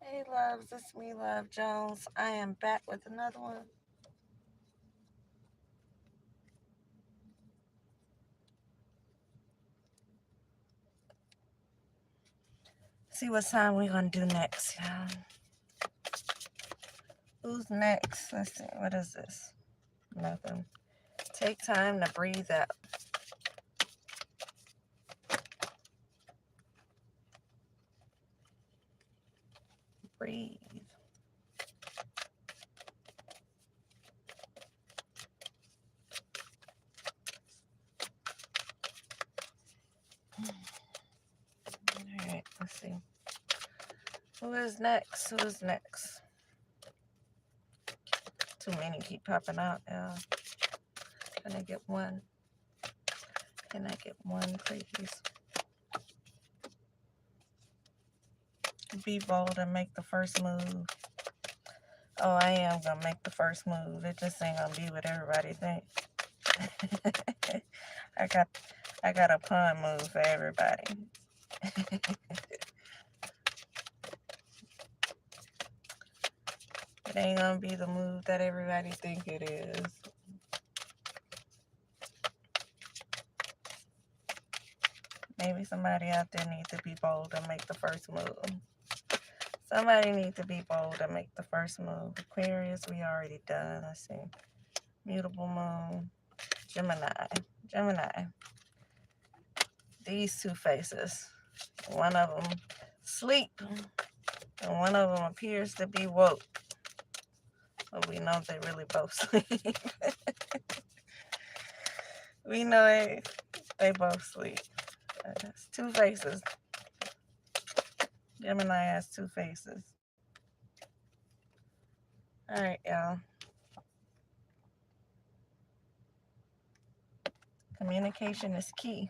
Hey loves, it's me, Love Jones. I am back with another one. See what time we gonna do next, y'all. Who's next? Let's see. What is this? Nothing. Take time to breathe out. Breathe. Alright, let's see. Who is next? Who is next? Too many keep popping out, y'all. Can I get one? Can I get one, please? Be bold and make the first move. Oh, I am gonna make the first move. It just ain't gonna be what everybody think. I got a pun move for everybody. It ain't gonna be the move that everybody think it is. Maybe somebody out there needs to be bold and make the first move. Somebody needs to be bold and make the first move. Aquarius, we already done. Let's see. Mutable moon. Gemini. These two faces. One of them sleep, and one of them appears to be woke. But we know they really both sleep. We know they both sleep. It's two faces. Gemini has two faces. All right, y'all. Communication is key.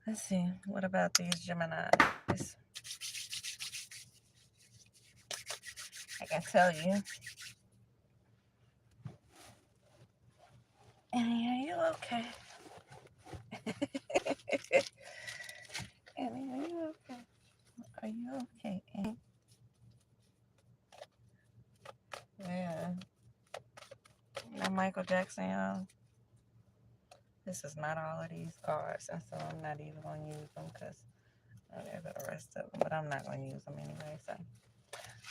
Let's see. What about these Gemini? I can tell you. Annie, are you okay? Annie, are you okay? Are you okay, Annie? Yeah. That Michael Jackson, y'all. This is not all of these cards, and so I'm not even going to use them because there go the rest of them, but I'm not going to use them anyway, so.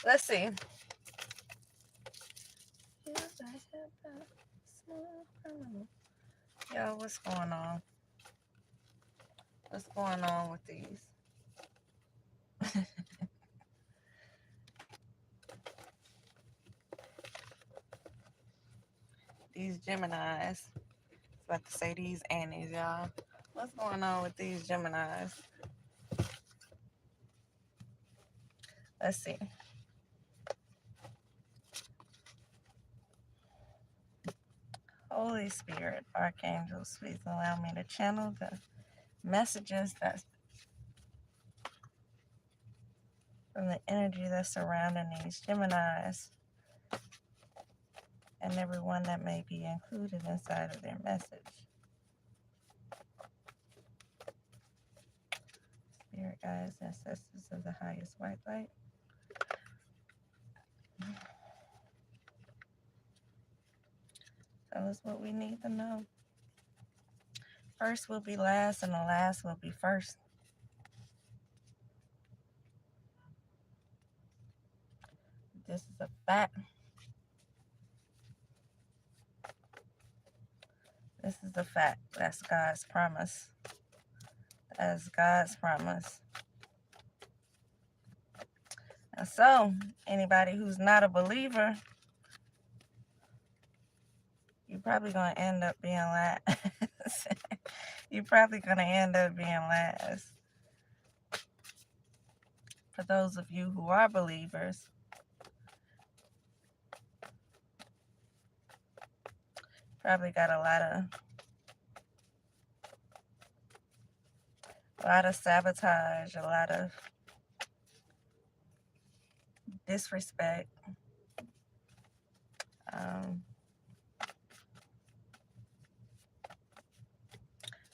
Let's see. Yo, what's going on? What's going on with these? These Geminis. About to say these Annies, y'all. What's going on with these Geminis? Let's see. Holy Spirit, Archangels, please allow me to channel the messages that's from the energy that's surrounding these Geminis and everyone that may be included inside of their message. Spirit guides, ancestors of the highest white light. Tell us what we need to know. First will be last, and the last will be first. This is a fact. This is a fact. That's God's promise. That's God's promise. And so, anybody who's not a believer, you're probably going to end up being last. You're probably going to end up being last. For those of you who are believers, probably got a lot of sabotage, a lot of disrespect.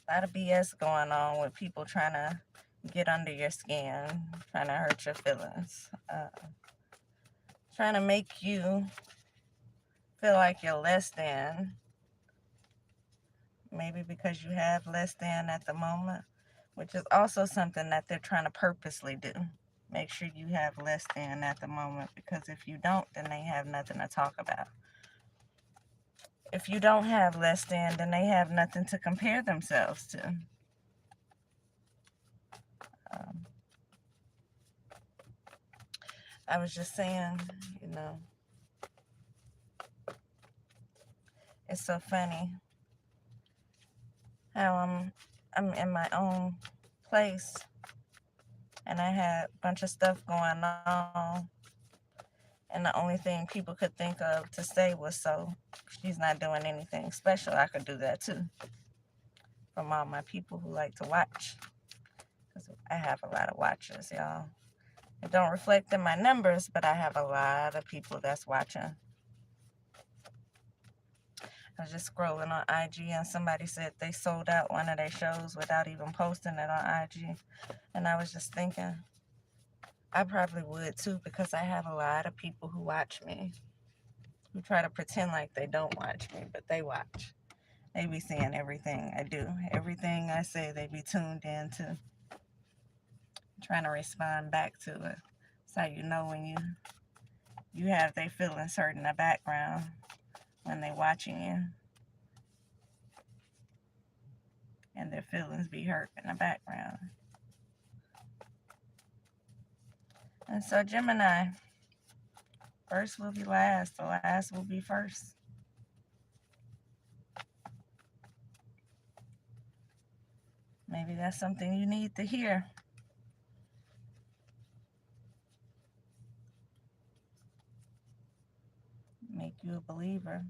A lot of BS going on with people trying to get under your skin, trying to hurt your feelings, trying to make you feel like you're less than, maybe because you have less than at the moment, which is also something that they're trying to purposely do. Make sure you have less than at the moment, because if you don't, then they have nothing to talk about. If you don't have less than, then they have nothing to compare themselves to. Um, I was just saying, you know, it's so funny how I'm in my own place and I had a bunch of stuff going on, and the only thing people could think of to say was, so she's not doing anything special. I could do that too. From all my people who like to watch, because I have a lot of watchers, y'all. It don't reflect in my numbers, but I have a lot of people that's watching. I was just scrolling on IG and somebody said they sold out one of their shows without even posting it on IG. And I was just thinking, I probably would too, because I have a lot of people who watch me, who try to pretend like they don't watch me, but they watch. They be seeing everything I do. Everything I say, they be tuned in to, trying to respond back to it. So you know when you have their feelings hurt in the background when they watching you, and their feelings be hurt in the background. And so Gemini, first will be last, the last will be first. Maybe that's something you need to hear. Make you a believer,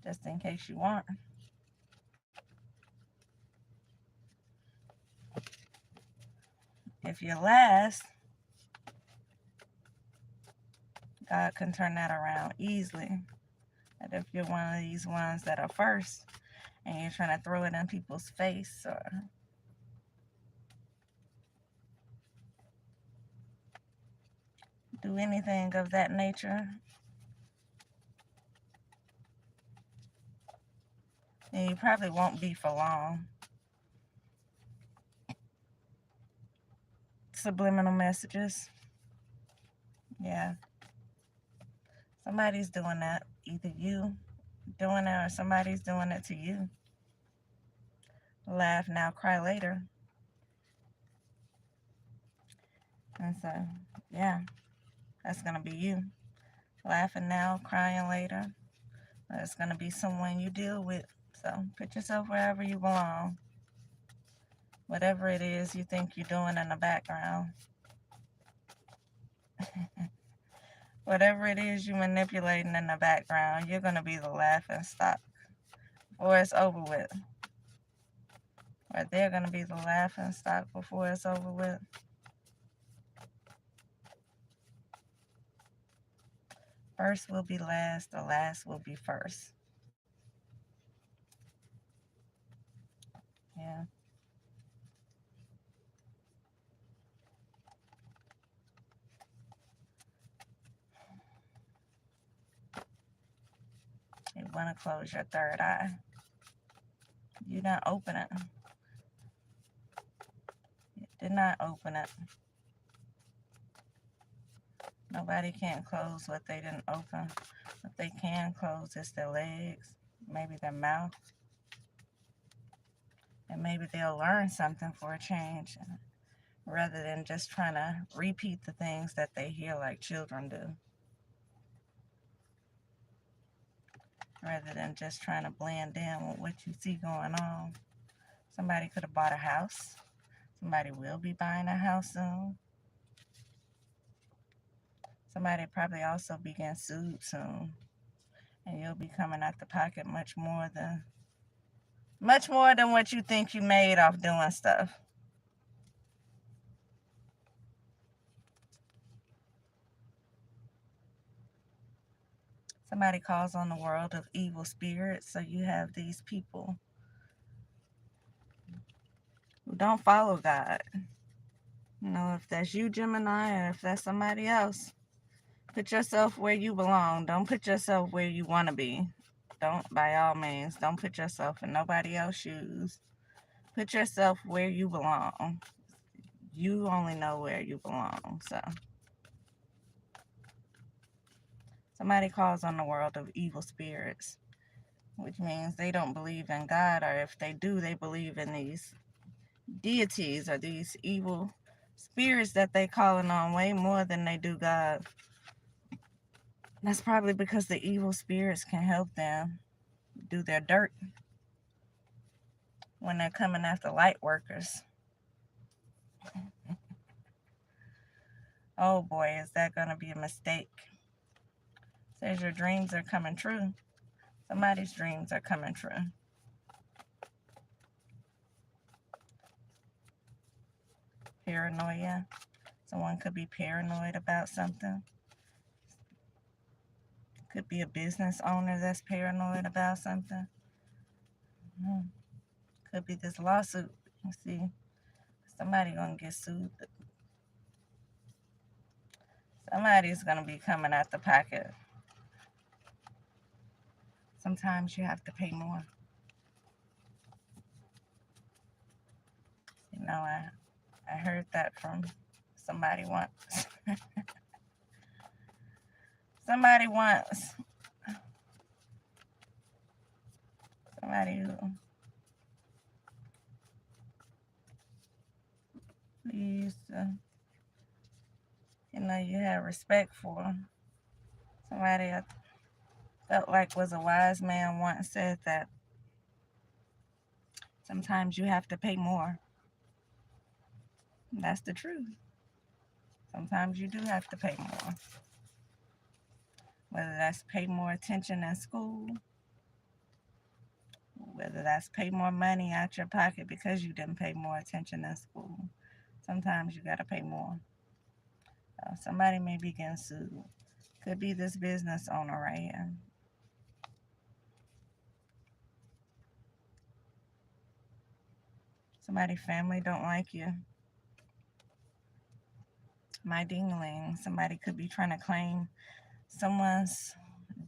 just in case you aren't. If you're last, God can turn that around easily. And if you're one of these ones that are first and you're trying to throw it in people's face or do anything of that nature, then you probably won't be for long. Subliminal messages. Yeah. Somebody's doing that. Either you doing it or somebody's doing it to you. Laugh now, cry later. And so, yeah, that's going to be you. Laughing now, crying later. That's going to be someone you deal with. So put yourself wherever you belong. Whatever it is you think you're doing in the background. Whatever it is you're manipulating in the background, you're going to be the laughing stock before it's over with. Or they're going to be the laughing stock before it's over with. First will be last, the last will be first. Yeah. You want to close your third eye. You didn't open it. You did not open it. Nobody can close what they didn't open. What they can close is their legs, maybe their mouth. And maybe they'll learn something for a change, rather than just trying to repeat the things that they hear like children do. Rather than just trying to blend in with what you see going on. Somebody could have bought a house. Somebody will be buying a house soon. Somebody probably also be getting sued soon. And you'll be coming out the pocket much more than what you think you made off doing stuff. Somebody calls on the world of evil spirits, so you have these people who don't follow God. You know, if that's you, Gemini, or if that's somebody else, put yourself where you belong. Don't put yourself where you want to be. Don't, by all means, don't put yourself in nobody else's shoes. Put yourself where you belong. You only know where you belong. So, somebody calls on the world of evil spirits, which means they don't believe in God, or if they do, they believe in these deities or these evil spirits that they calling on way more than they do God. That's probably because the evil spirits can help them do their dirt when they're coming after light workers. Oh boy, is that going to be a mistake? Says your dreams are coming true. Somebody's dreams are coming true. Paranoia. Someone could be paranoid about something. Could be a business owner that's paranoid about something. Could be this lawsuit. You see, somebody gonna get sued. Somebody's gonna be coming out the pocket. Sometimes you have to pay more. You know, I heard that from somebody once. Somebody once. Somebody who you used to, you know, you had respect for. Somebody I felt like was a wise man once said that sometimes you have to pay more. That's the truth. Sometimes you do have to pay more. Whether that's pay more attention in school, whether that's pay more money out your pocket because you didn't pay more attention in school. Sometimes you got to pay more. Somebody may be getting sued. Could be this business owner right here. Somebody's family don't like you. My dingling. Somebody could be trying to claim someone's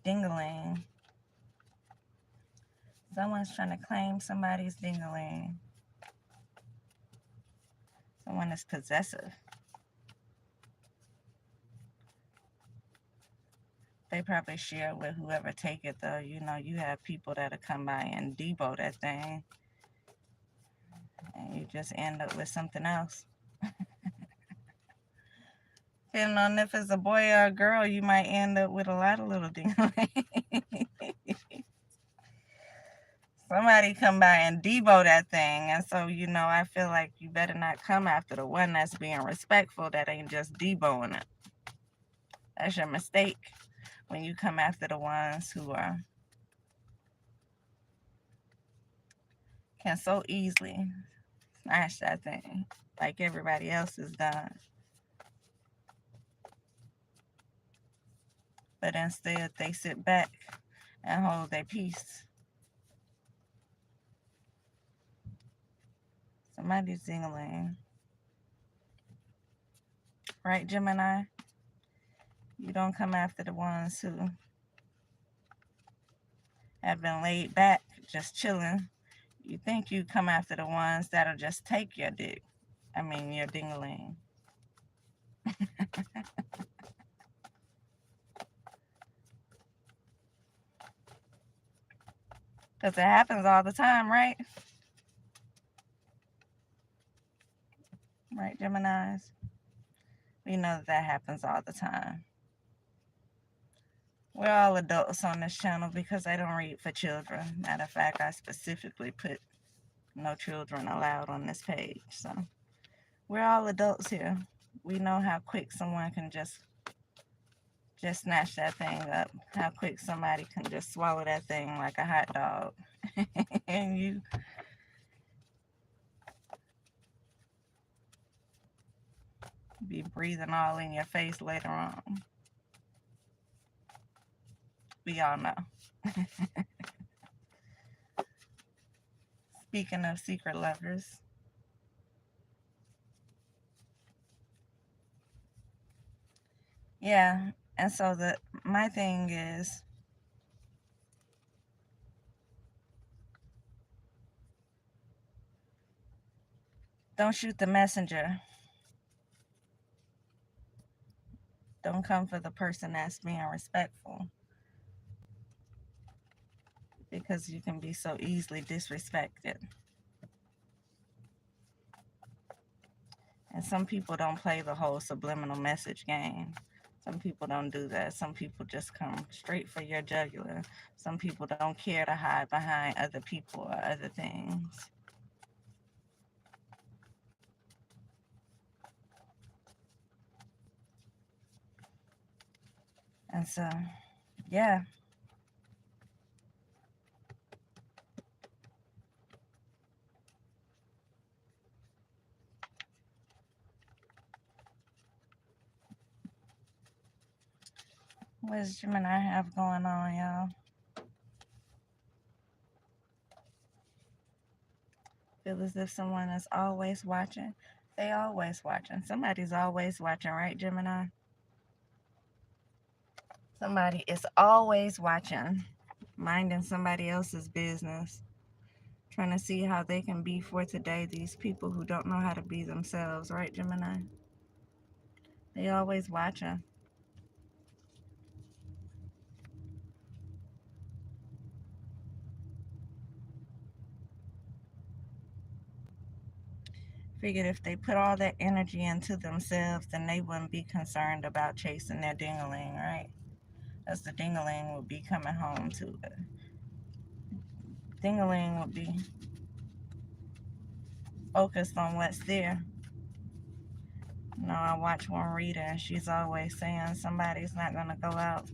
dingling. Someone's trying to claim somebody's dingling. Someone is possessive. They probably share with whoever take it, though. You know, you have people that'll come by and debo that thing. And you just end up with something else. Depending on if it's a boy or a girl, you might end up with a lot of little dinglings. Somebody come by and debo that thing. And so, you know, I feel like you better not come after the one that's being respectful that ain't just deboing it. That's your mistake when you come after the ones who can so easily smash that thing like everybody else has done. But instead, they sit back and hold their peace. Somebody's dingling. Right, Gemini? You don't come after the ones who have been laid back, just chilling. You think you come after the ones that'll just take your dick. I mean, your dingling. Because it happens all the time, right? Right, Geminis? We know that happens all the time. We're all adults on this channel because I don't read for children. Matter of fact, I specifically put no children allowed on this page. So we're all adults here. We know how quick someone can just snatch that thing up. How quick somebody can just swallow that thing like a hot dog. And you be breathing all in your face later on. We all know. Speaking of secret lovers, Yeah. And so my thing is, don't shoot the messenger. Don't come for the person that's being respectful, because you can be so easily disrespected. And some people don't play the whole subliminal message game. Some people don't do that. Some people just come straight for your jugular. Some people don't care to hide behind other people or other things. And so, yeah. What does Gemini have going on, y'all? Feel as if someone is always watching. They always watching. Somebody's always watching, right, Gemini? Somebody is always watching, minding somebody else's business, trying to see how they can be for today. These people who don't know how to be themselves, right, Gemini? They always watching. Figured if they put all that energy into themselves, then they wouldn't be concerned about chasing their ding-a-ling, right? As the ding-a-ling would be coming home to it. Ding-a-ling would be focused on what's there. You know, I watch one reader and she's always saying somebody's not going to go out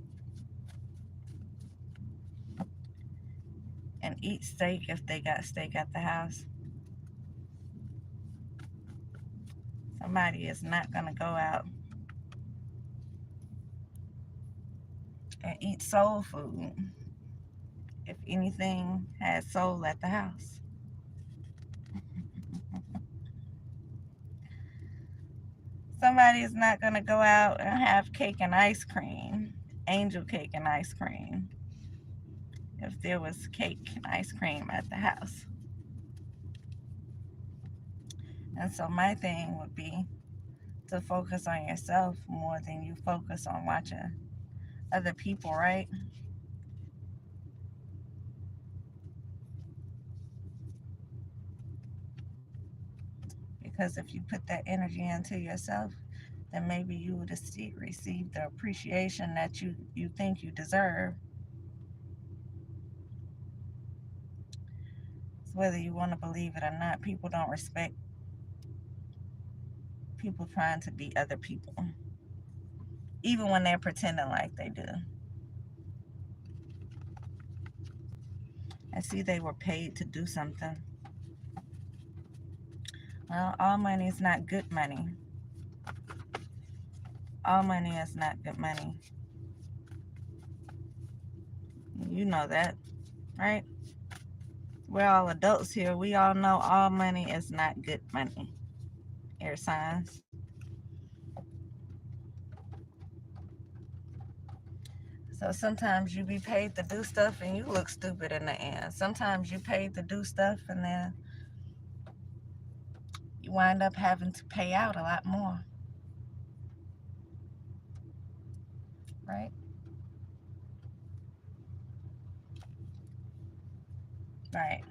and eat steak if they got steak at the house. Somebody is not going to go out and eat soul food if anything has soul at the house. Somebody is not going to go out and have cake and ice cream, angel cake and ice cream, if there was cake and ice cream at the house. And so my thing would be to focus on yourself more than you focus on watching other people, right? Because if you put that energy into yourself, then maybe you would receive the appreciation that you think you deserve. So whether you want to believe it or not, people don't respect people trying to be other people, even when they're pretending like they do. I see they were paid to do something. Well, all money is not good money. All money is not good money. You know that, right? We're all adults here. We all know all money is not good money. Air signs. So sometimes you be paid to do stuff and you look stupid in the end. Sometimes you paid to do stuff and then you wind up having to pay out a lot more. Right? Right.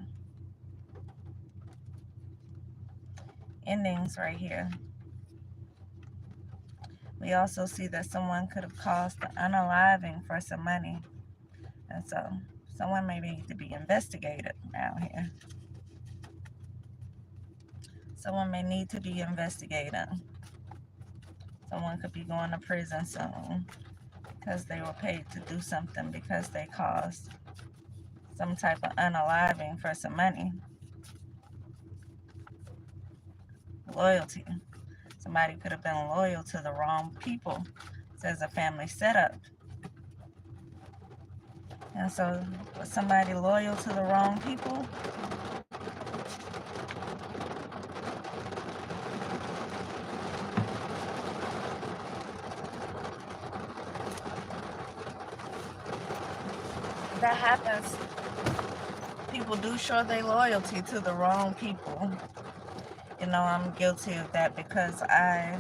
Endings right here. We also see that someone could have caused the unaliving for some money. And so someone may need to be investigated around here. Someone may need to be investigated. Someone could be going to prison soon because they were paid to do something, because they caused some type of unaliving for some money. Loyalty. Somebody could have been loyal to the wrong people. It says a family setup. And so was somebody loyal to the wrong people? that happens. People do show their loyalty to the wrong people. You know, I'm guilty of that because I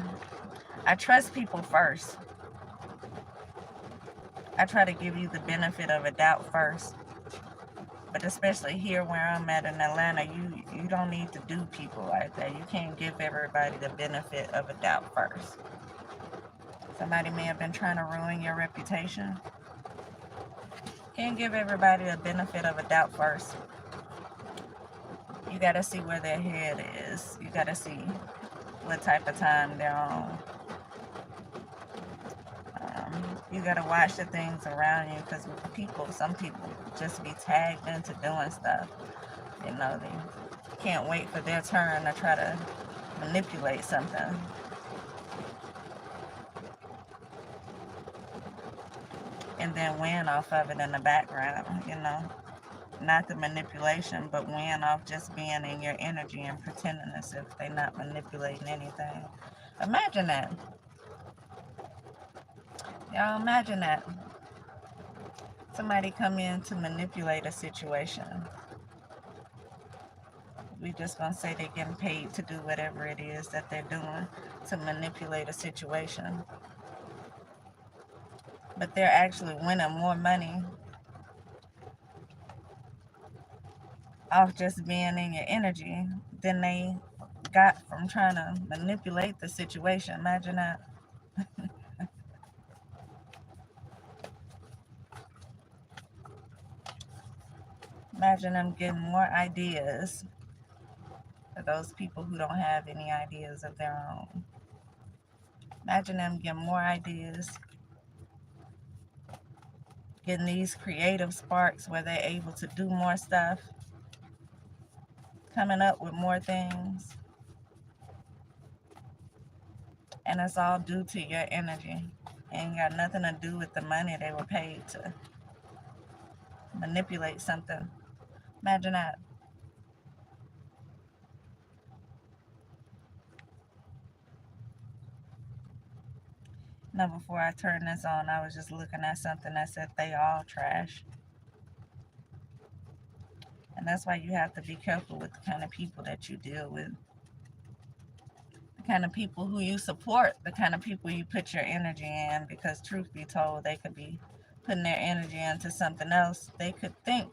trust people first. I try to give you the benefit of a doubt first. But especially here where I'm at in Atlanta, you don't need to do people like that. You can't give everybody the benefit of a doubt first. Somebody may have been trying to ruin your reputation. Can't give everybody the benefit of a doubt first. You got to see where their head is. You got to see what type of time they're on. You got to watch the things around you because some people just be tagged into doing stuff. You know, they can't wait for their turn to try to manipulate something. And then win off of it in the background, you know. Not the manipulation, but win off just being in your energy and pretending as if they're not manipulating anything. Imagine that. Y'all imagine that. Somebody come in to manipulate a situation. We just gonna say they're getting paid to do whatever it is that they're doing to manipulate a situation. But they're actually winning more money off just being in your energy than they got from trying to manipulate the situation. Imagine that. Imagine them getting more ideas for those people who don't have any ideas of their own. Imagine them getting more ideas, getting these creative sparks where they're able to do more stuff, coming up with more things. And it's all due to your energy. It ain't got nothing to do with the money they were paid to manipulate something. Imagine that. Now, before I turned this on, I was just looking at something that said they all trash. And that's why you have to be careful with the kind of people that you deal with. The kind of people who you support, the kind of people you put your energy in, because truth be told, they could be putting their energy into something else. They could think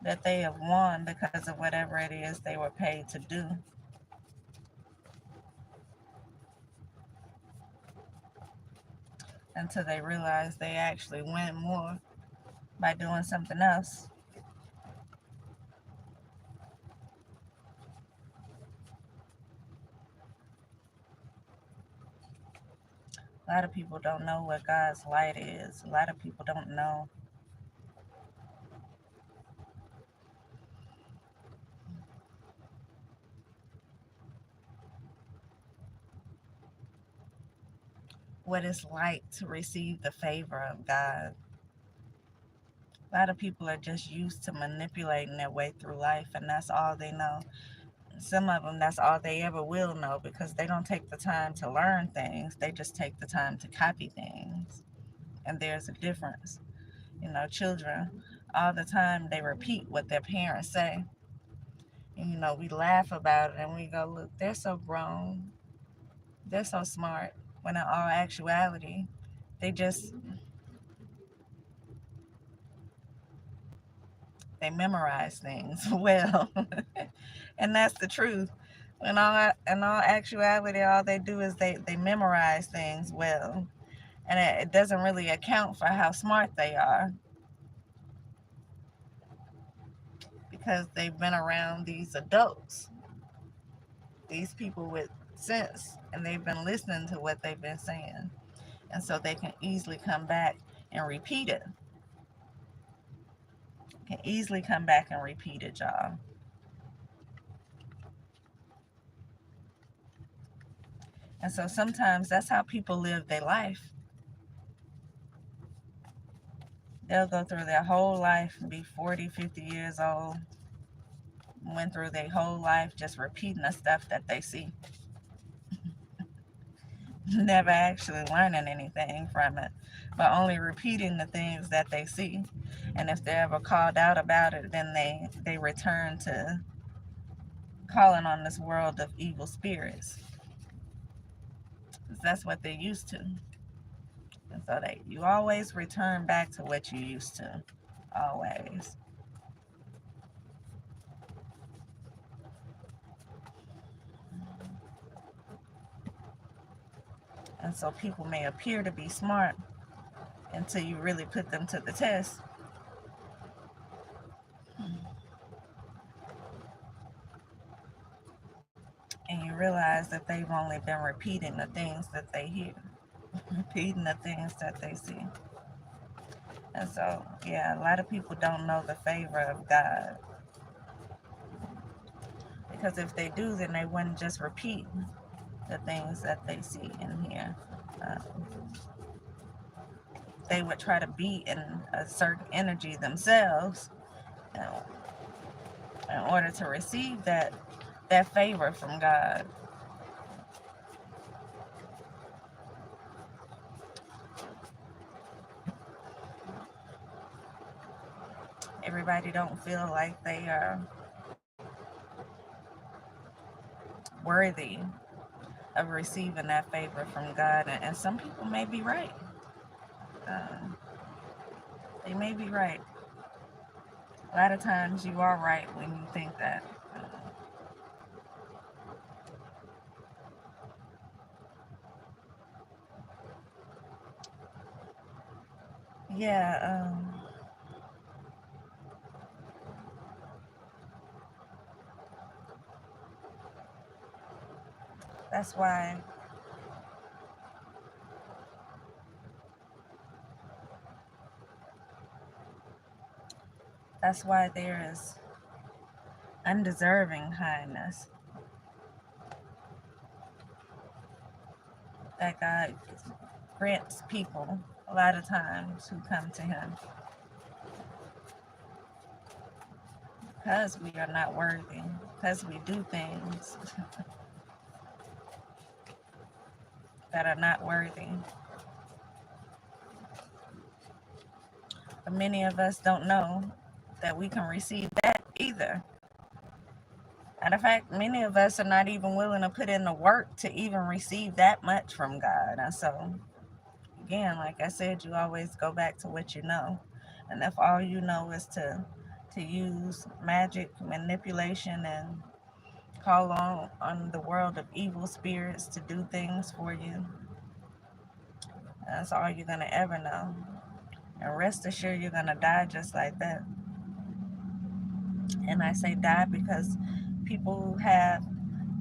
that they have won because of whatever it is they were paid to do. Until they realize they actually win more by doing something else. A lot of people don't know what God's light is. A lot of people don't know what it's like to receive the favor of God. A lot of people are just used to manipulating their way through life, and that's all they know. Some of them, that's all they ever will know because they don't take the time to learn things. They just take the time to copy things. And there's a difference. You know, children, all the time, they repeat what their parents say. And, you know, we laugh about it and we go, look, they're so grown. They're so smart. When in all actuality, they memorize things well. And that's the truth. In all actuality, all they do is they memorize things well. And it doesn't really account for how smart they are because they've been around these adults, these people with sense, and they've been listening to what they've been saying. And so they can easily come back and repeat it. Can easily come back and repeat it, y'all. And so sometimes that's how people live their life. They'll go through their whole life and be 40, 50 years old, went through their whole life just repeating the stuff that they see. never actually learning anything from it, but only repeating the things that they see. And if they're ever called out about it, then they return to calling on this world of evil spirits. 'Cause that's what they're used to. And so you always return back to what you used to. Always. And so people may appear to be smart until you really put them to the test. And you realize that they've only been repeating the things that they hear, repeating the things that they see. And so, yeah, a lot of people don't know the favor of God. Because if they do, then they wouldn't just repeat the things that they see and hear. They would try to be in a certain energy themselves, you know, in order to receive that favor from God. Everybody don't feel like they are worthy of receiving that favor from God, and some people may be right. They may be right. A lot of times you are right when you think that. Yeah, that's why there is undeserving kindness that God grants people a lot of times who come to Him, because we are not worthy, because we do things that are not worthy. But many of us don't know that we can receive that either. Matter of fact, many of us are not even willing to put in the work to even receive that much from God. And so, again, like I said, you always go back to what you know. And if all you know is to use magic, manipulation, and call on the world of evil spirits to do things for you, that's all you're going to ever know. And rest assured, you're going to die just like that. And I say die because people who have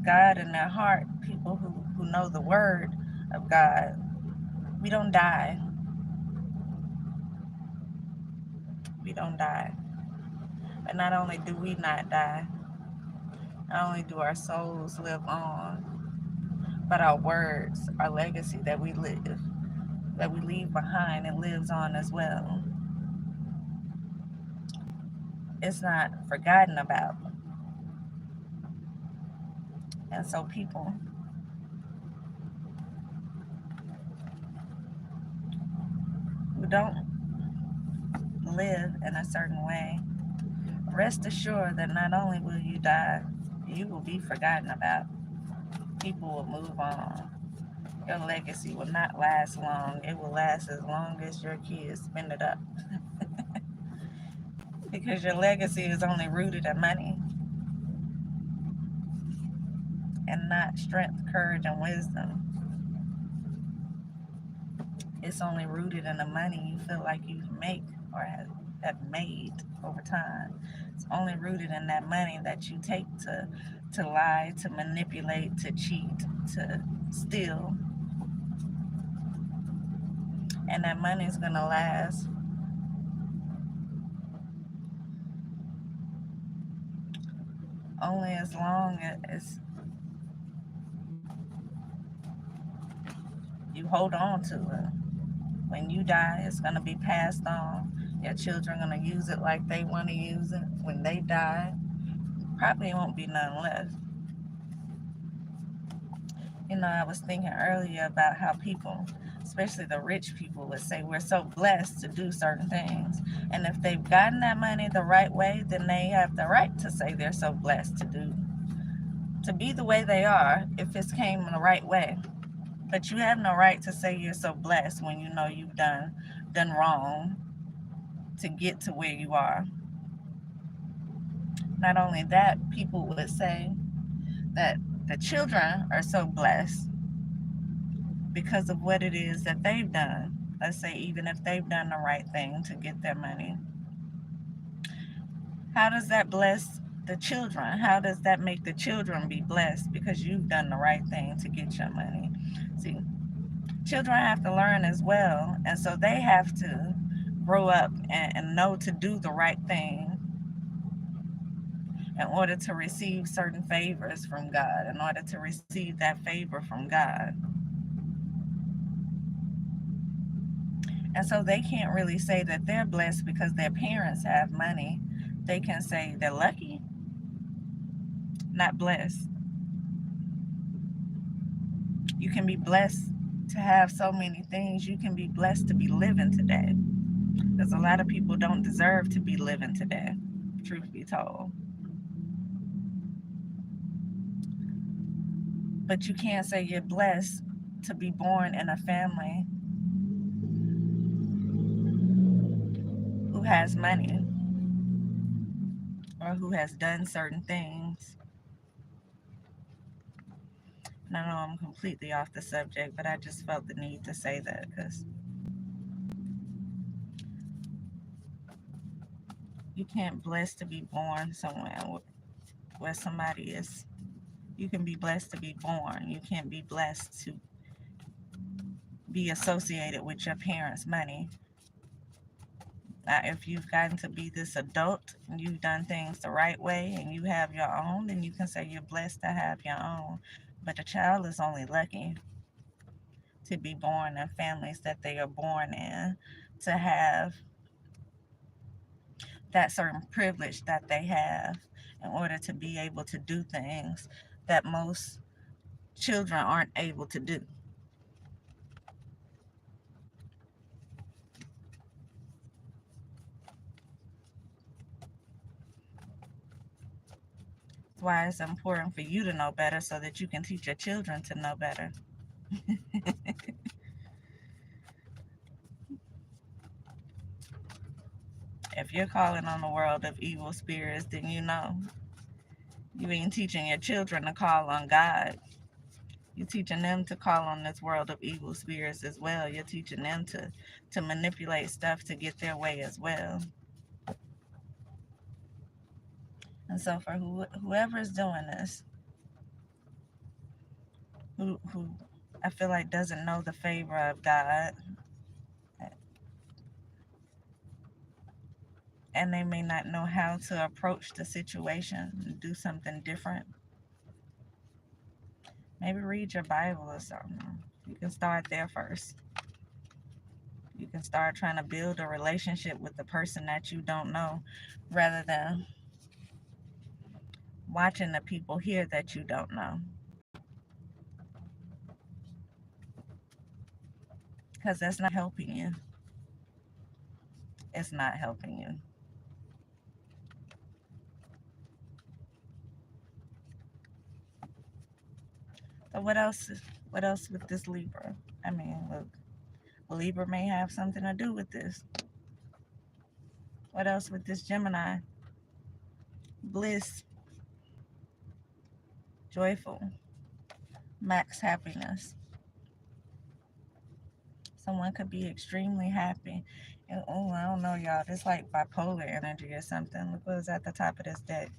God in their heart, people who know the word of God, we don't die. We don't die. But not only do we not die, not only do our souls live on, but our words, our legacy that we leave behind, it lives on as well. It's not forgotten about. And so people who don't live in a certain way, rest assured that not only will you die, you will be forgotten about. People will move on. Your legacy will not last long. It will last as long as your kids spend it up. Because your legacy is only rooted in money and not strength, courage, and wisdom. It's only rooted in the money you feel like you make or have made over time. It's only rooted in that money that you take to lie, to manipulate, to cheat, to steal. And that money is going to last only as long as you hold on to it. When you die, it's going to be passed on. Your children are going to use it like they want to use it. When they die, probably won't be none left. I was thinking earlier about how people, especially the rich people, would say we're so blessed to do certain things. And if they've gotten that money the right way, then they have the right to say they're so blessed to be the way they are if it's came in the right way. But you have no right to say you're so blessed when you know you've done wrong to get to where you are. Not only that, people would say that the children are so blessed because of what it is that they've done. Let's say even if they've done the right thing to get their money. How does that bless the children? How does that make the children be blessed because you've done the right thing to get your money? See, children have to learn as well, and so they have to grow up and know to do the right thing in order to receive certain favors from God, in order to receive that favor from God. And so they can't really say that they're blessed because their parents have money. They can say they're lucky, not blessed. You can be blessed to have so many things. You can be blessed to be living today. Because a lot of people don't deserve to be living today, truth be told. But you can't say you're blessed to be born in a family who has money or who has done certain things. And I know I'm completely off the subject, but I just felt the need to say that because you can't bless to be born somewhere where somebody is. You can be blessed to be born. You can't be blessed to be associated with your parents' money. Now, if you've gotten to be this adult and you've done things the right way and you have your own, then you can say you're blessed to have your own. But the child is only lucky to be born in families that they are born in, to have that certain privilege that they have in order to be able to do things that most children aren't able to do. That's why it's important for you to know better so that you can teach your children to know better. If you're calling on the world of evil spirits, then you ain't teaching your children to call on God. You're teaching them to call on this world of evil spirits as well. You're teaching them to manipulate stuff to get their way as well. And so for whoever's doing this, who I feel like doesn't know the favor of God, and they may not know how to approach the situation and do something different, maybe read your Bible or something. You can start there first. You can start trying to build a relationship with the person that you don't know rather than watching the people here that you don't know. Because that's not helping you. It's not helping you. So what else? What else with this Libra? I mean, look, Libra may have something to do with this. What else with this Gemini? Bliss, joyful, max happiness. Someone could be extremely happy. And oh, I don't know, y'all. This like bipolar energy or something. Look what's at the top of this deck.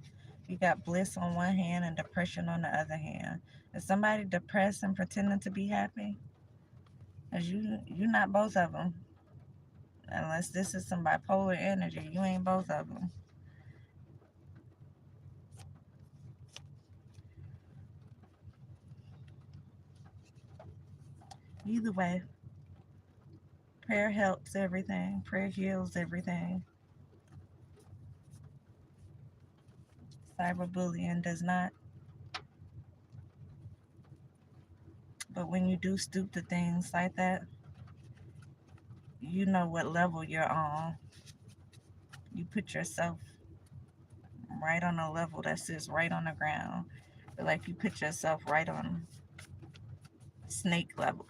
You got bliss on one hand and depression on the other hand. Is somebody depressed and pretending to be happy? Cause you're not both of them. Unless this is some bipolar energy, you ain't both of them. Either way, prayer helps everything. Prayer heals everything. Cyberbullying does not. But when you do stoop to things like that, you know what level you're on. You put yourself right on a level that sits right on the ground. Like you put yourself right on snake level.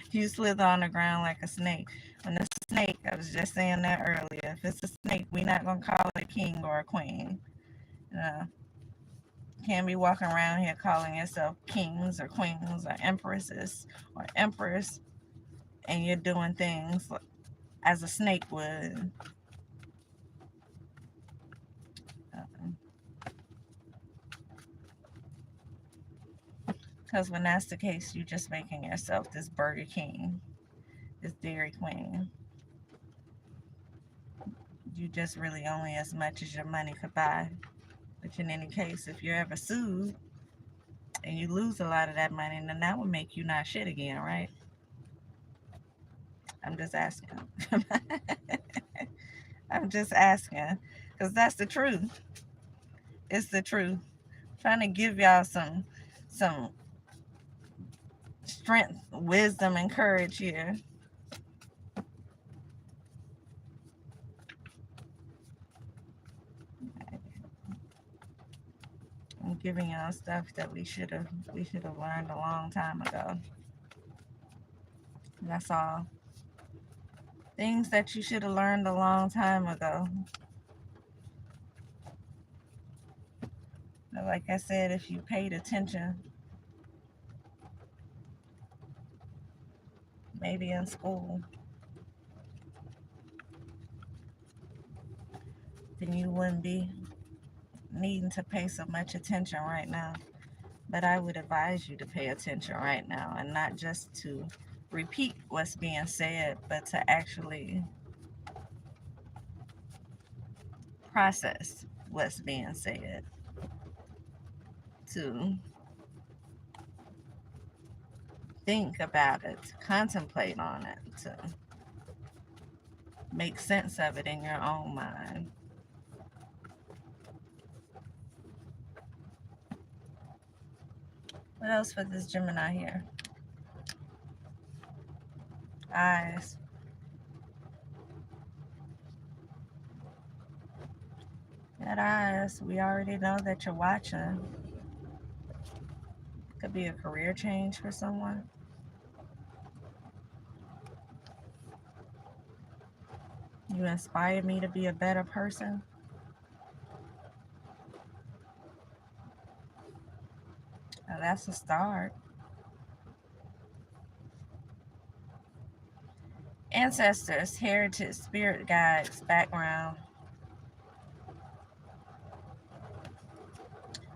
You slither on the ground like a snake. When the snake, I was just saying that earlier, if it's a snake, we're not going to call it a king or a queen. You know, can't be walking around here calling yourself kings or queens or empresses or emperors, and you're doing things as a snake would. Because when that's the case, you're just making yourself this Burger King, this Dairy Queen. You just really only as much as your money could buy. Which in any case, if you're ever sued and you lose a lot of that money, then that would make you not shit again, right? I'm just asking. I'm just asking. Because that's the truth. It's the truth. I'm trying to give y'all some strength, wisdom, and courage here. I'm giving y'all stuff that we should have learned a long time ago. That's all. Things that you should have learned a long time ago. But like I said, if you paid attention, maybe in school, then you wouldn't be needing to pay so much attention right now. But I would advise you to pay attention right now and not just to repeat what's being said, but to actually process what's being said, to think about it, to contemplate on it, to make sense of it in your own mind. What else for this Gemini here? Eyes. That eyes, we already know that you're watching. Could be a career change for someone. You inspired me to be a better person. Now that's a start. Ancestors, heritage, spirit guides, background.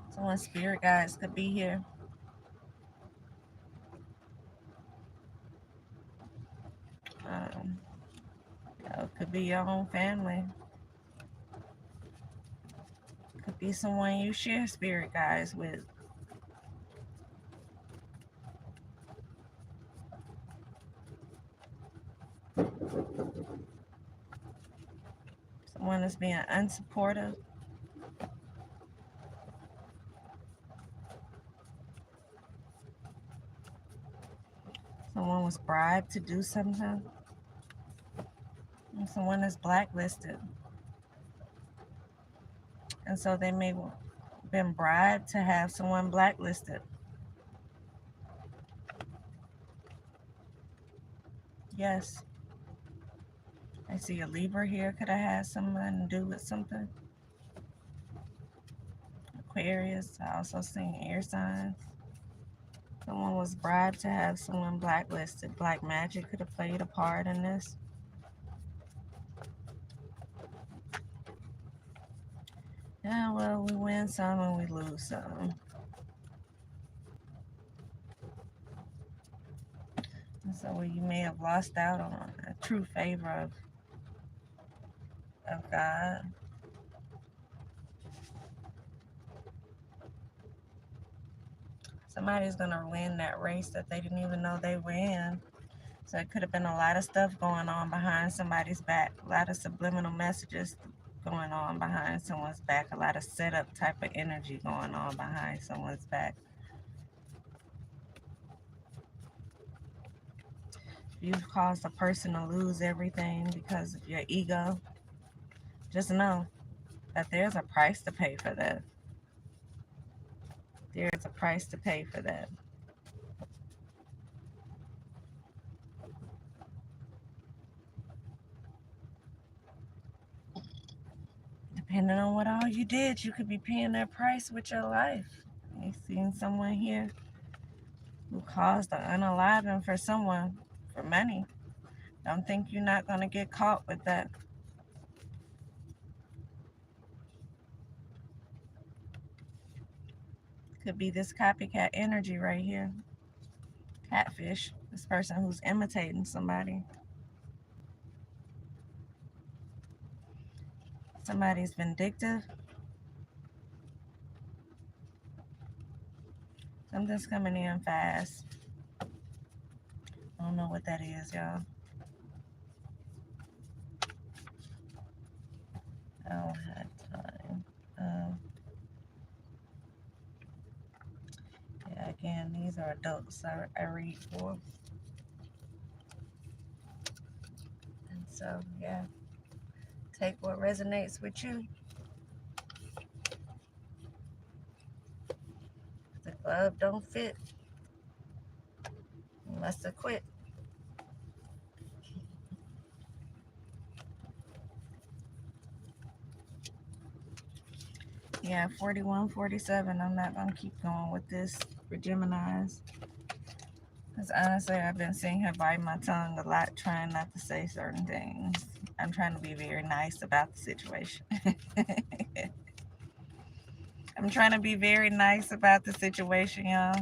Someone's spirit guides could be here. It could be your own family. Could be someone you share spirit guides with. Someone that's being unsupportive. Someone was bribed to do something. And someone is blacklisted. And so they may have been bribed to have someone blacklisted. Yes. I see a Libra here. Could have had something to do with something. Aquarius. I also seen air signs. Someone was bribed to have someone blacklisted. Black magic could have played a part in this. Yeah, well, we win some and we lose some. And so you may have lost out on a true favor of God. Somebody's going to win that race that they didn't even know they were in. So it could have been a lot of stuff going on behind somebody's back, a lot of subliminal messages going on behind someone's back, a lot of setup type of energy going on behind someone's back. you've caused a person to lose everything because of your ego, just know that there's a price to pay for that. There's a price to pay for that. Depending on what all you did, you could be paying that price with your life. You seen someone here who caused the unaliving for someone for money. Don't think you're not going to get caught with that. Could be this copycat energy right here. Catfish. This person who's imitating somebody. Somebody's vindictive. Something's coming in fast. I don't know what that is, y'all. I don't have time. Yeah, again, these are adults I read for. And so, yeah, take what resonates with you. If the glove don't fit, you must have quit. Yeah, 41, 47. I'm not going to keep going with this for Geminis. Because honestly, I've been seeing her bite my tongue a lot, trying not to say certain things. I'm trying to be very nice about the situation. I'm trying to be very nice about the situation, y'all.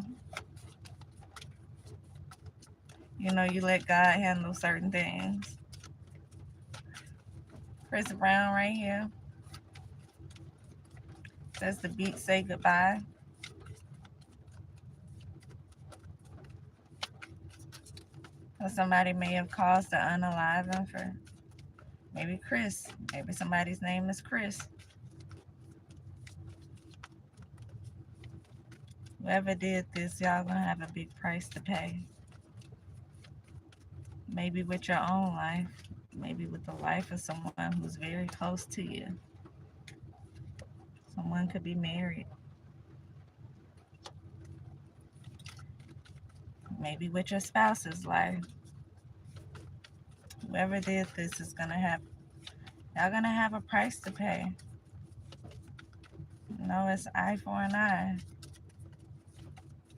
You know, you let God handle certain things. Chris Brown right here says the beat say goodbye. Or somebody may have caused the unaliving for maybe Chris. Maybe somebody's name is Chris. Whoever did this, y'all gonna have a big price to pay. Maybe with your own life. Maybe with the life of someone who's very close to you. Someone could be married. Maybe with your spouse's life. Whoever did this is gonna have, y'all gonna have a price to pay. No, it's eye for an eye.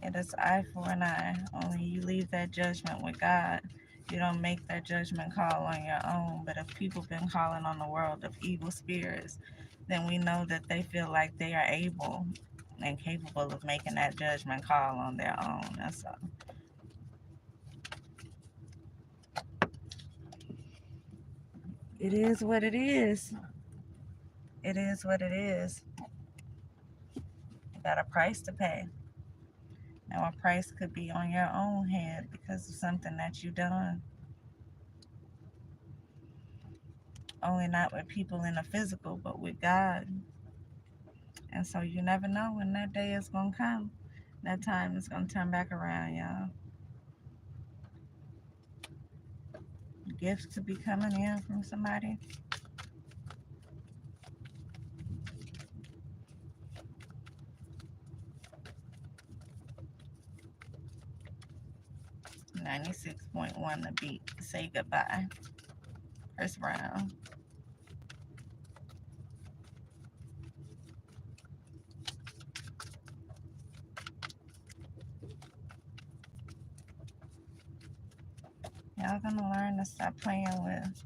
It is eye for an eye. Only you leave that judgment with God. You don't make that judgment call on your own. But if people been calling on the world of evil spirits, then we know that they feel like they are able and capable of making that judgment call on their own. That's all. It is what it is. It is what it is. You got a price to pay. Now, a price could be on your own head because of something that you done. Only not with people in the physical, but with God. And so you never know when that day is going to come. That time is going to turn back around, y'all. Gifts to be coming in from somebody. $96.1 the beat. Say goodbye. Chris Brown. Y'all gonna learn to stop playing with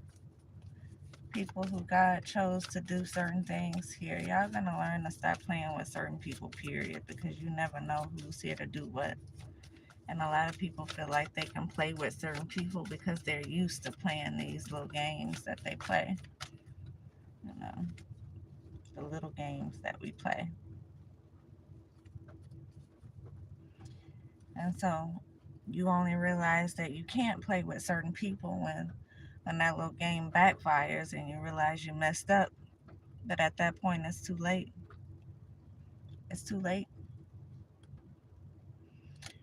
people who God chose to do certain things here. Y'all gonna learn to stop playing with certain people, period, because you never know who's here to do what. And a lot of people feel like they can play with certain people because they're used to playing these little games that they play. You know, the little games that we play. And so you only realize that you can't play with certain people when that little game backfires and you realize you messed up. But at that point, it's too late. It's too late.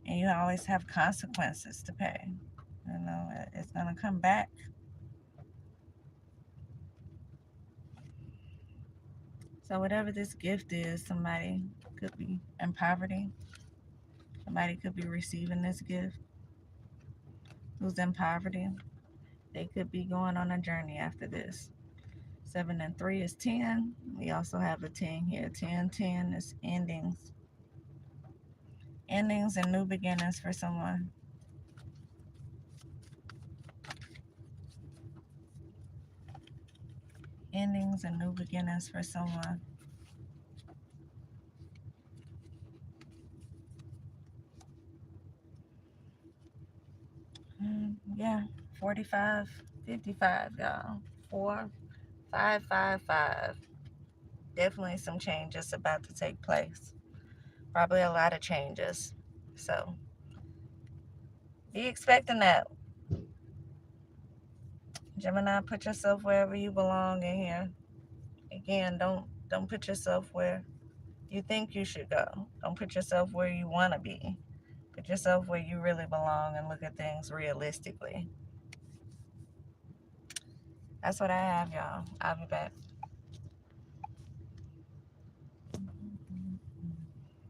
And you always have consequences to pay. You know, it's going to come back. So whatever this gift is, somebody could be in poverty. Somebody could be receiving this gift who's in poverty. They could be going on a journey after this. 7 and 3 is 10. We also have a 10 here. 10, 10 is endings. Endings and new beginnings for someone. Endings and new beginnings for someone. Yeah, 45, 55, y'all. 4, 5, 5, 5. Definitely some changes about to take place. Probably a lot of changes. So be expecting that. Gemini, put yourself wherever you belong in here. Again, don't put yourself where you think you should go. Don't put yourself where you want to be. Put yourself where you really belong and look at things realistically. That's what I have, y'all. I'll be back.